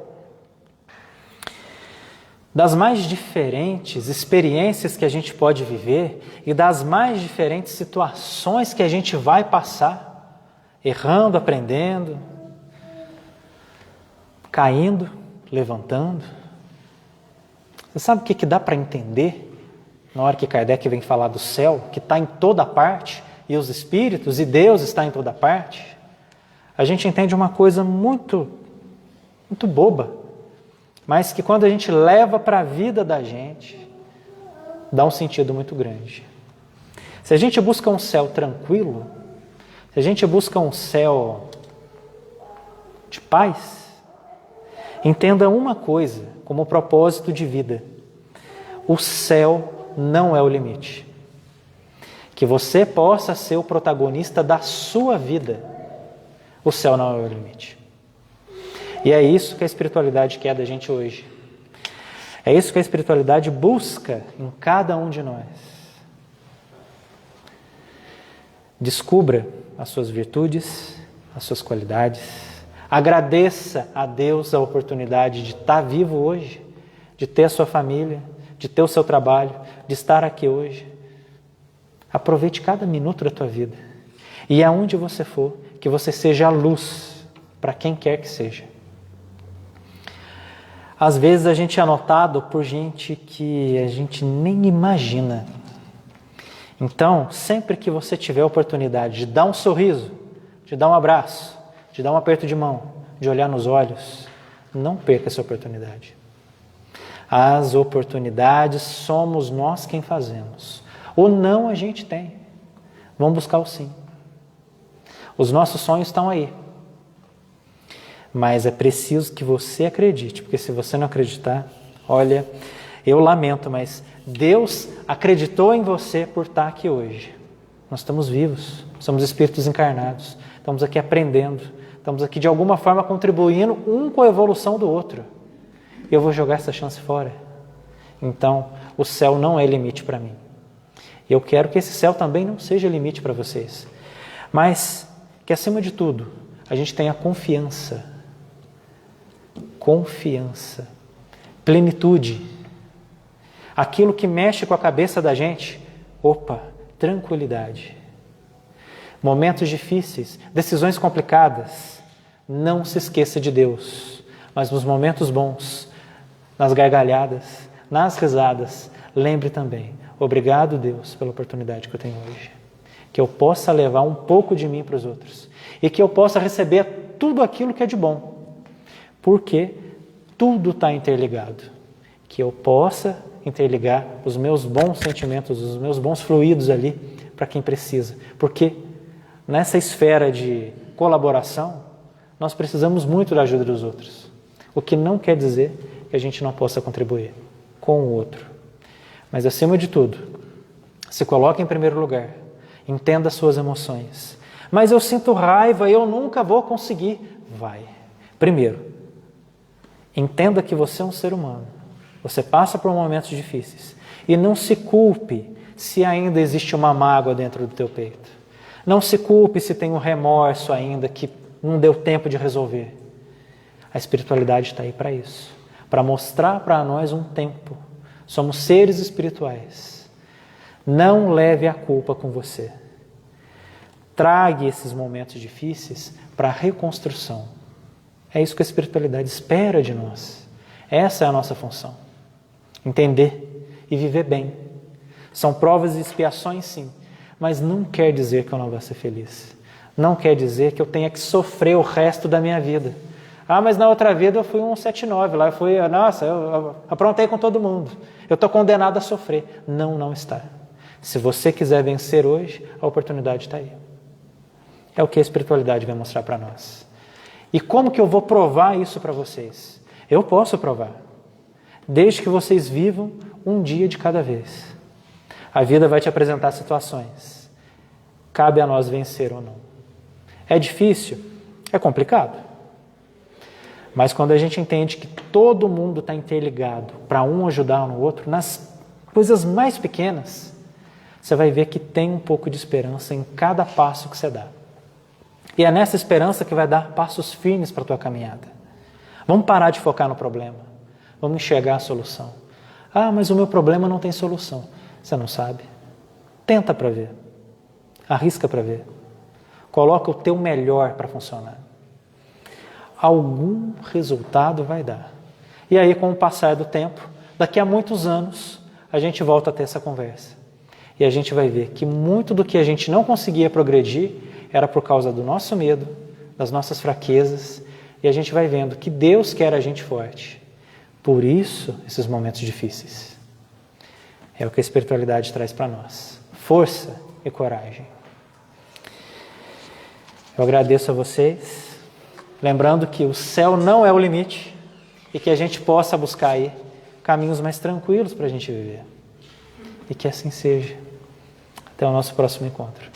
das mais diferentes experiências que a gente pode viver e das mais diferentes situações que a gente vai passar, errando, aprendendo, caindo, levantando. Você sabe o que dá para entender na hora que Kardec vem falar do céu, que está em toda parte, e os espíritos, e Deus está em toda parte? A gente entende uma coisa muito, muito boba, mas que quando a gente leva para a vida da gente, dá um sentido muito grande. Se a gente busca um céu tranquilo, se a gente busca um céu de paz, entenda uma coisa como propósito de vida: o céu não é o limite. Que você possa ser o protagonista da sua vida, o céu não é o limite. E é isso que a espiritualidade quer da gente hoje. É isso que a espiritualidade busca em cada um de nós. Descubra as suas virtudes, as suas qualidades. Agradeça a Deus a oportunidade de estar vivo hoje, de ter a sua família, de ter o seu trabalho, de estar aqui hoje. Aproveite cada minuto da tua vida. E aonde você for, que você seja a luz para quem quer que seja. Às vezes a gente é anotado por gente que a gente nem imagina. Então, sempre que você tiver a oportunidade de dar um sorriso, de dar um abraço, de dar um aperto de mão, de olhar nos olhos, não perca essa oportunidade. As oportunidades somos nós quem fazemos. O não a gente tem. Vamos buscar o sim. Os nossos sonhos estão aí. Mas é preciso que você acredite, porque se você não acreditar, olha, eu lamento, mas Deus acreditou em você por estar aqui hoje. Nós estamos vivos, somos espíritos encarnados, estamos aqui aprendendo, estamos aqui de alguma forma contribuindo um com a evolução do outro. E eu vou jogar essa chance fora. Então, o céu não é limite para mim. Eu quero que esse céu também não seja limite para vocês. Mas que, acima de tudo, a gente tenha confiança, plenitude. Aquilo que mexe com a cabeça da gente, tranquilidade. Momentos difíceis, decisões complicadas, não se esqueça de Deus. Mas nos momentos bons, nas gargalhadas, nas risadas, lembre também, obrigado Deus pela oportunidade que eu tenho hoje. Que eu possa levar um pouco de mim para os outros. E que eu possa receber tudo aquilo que é de bom. Porque tudo está interligado. Que eu possa interligar os meus bons sentimentos, os meus bons fluidos ali para quem precisa. Porque nessa esfera de colaboração, nós precisamos muito da ajuda dos outros. O que não quer dizer que a gente não possa contribuir com o outro. Mas, acima de tudo, se coloque em primeiro lugar. Entenda as suas emoções. Mas eu sinto raiva, eu nunca vou conseguir. Vai. Primeiro, entenda que você é um ser humano. Você passa por momentos difíceis. E não se culpe se ainda existe uma mágoa dentro do teu peito. Não se culpe se tem um remorso ainda que não deu tempo de resolver. A espiritualidade está aí para isso. Para mostrar para nós um tempo. Somos seres espirituais. Não leve a culpa com você. Trague esses momentos difíceis para a reconstrução. É isso que a espiritualidade espera de nós. Essa é a nossa função. Entender e viver bem. São provas e expiações, sim, mas não quer dizer que eu não vou ser feliz. Não quer dizer que eu tenha que sofrer o resto da minha vida. Mas na outra vida eu fui um 79, lá eu aprontei com todo mundo. Eu estou condenado a sofrer. Não está. Se você quiser vencer hoje, a oportunidade está aí. É o que a espiritualidade vai mostrar para nós. E como que eu vou provar isso para vocês? Eu posso provar. Desde que vocês vivam um dia de cada vez. A vida vai te apresentar situações. Cabe a nós vencer ou não. É difícil? É complicado. Mas quando a gente entende que todo mundo está interligado para um ajudar no outro, nas coisas mais pequenas, você vai ver que tem um pouco de esperança em cada passo que você dá. E é nessa esperança que vai dar passos firmes para a tua caminhada. Vamos parar de focar no problema. Vamos enxergar a solução. Mas o meu problema não tem solução. Você não sabe? Tenta para ver. Arrisca para ver. Coloca o teu melhor para funcionar. Algum resultado vai dar. E aí, com o passar do tempo, daqui a muitos anos, a gente volta a ter essa conversa. E a gente vai ver que muito do que a gente não conseguia progredir era por causa do nosso medo, das nossas fraquezas, e a gente vai vendo que Deus quer a gente forte. Por isso, esses momentos difíceis. É o que a espiritualidade traz para nós. Força e coragem. Eu agradeço a vocês, lembrando que o céu não é o limite e que a gente possa buscar aí caminhos mais tranquilos para a gente viver. E que assim seja. Até o nosso próximo encontro.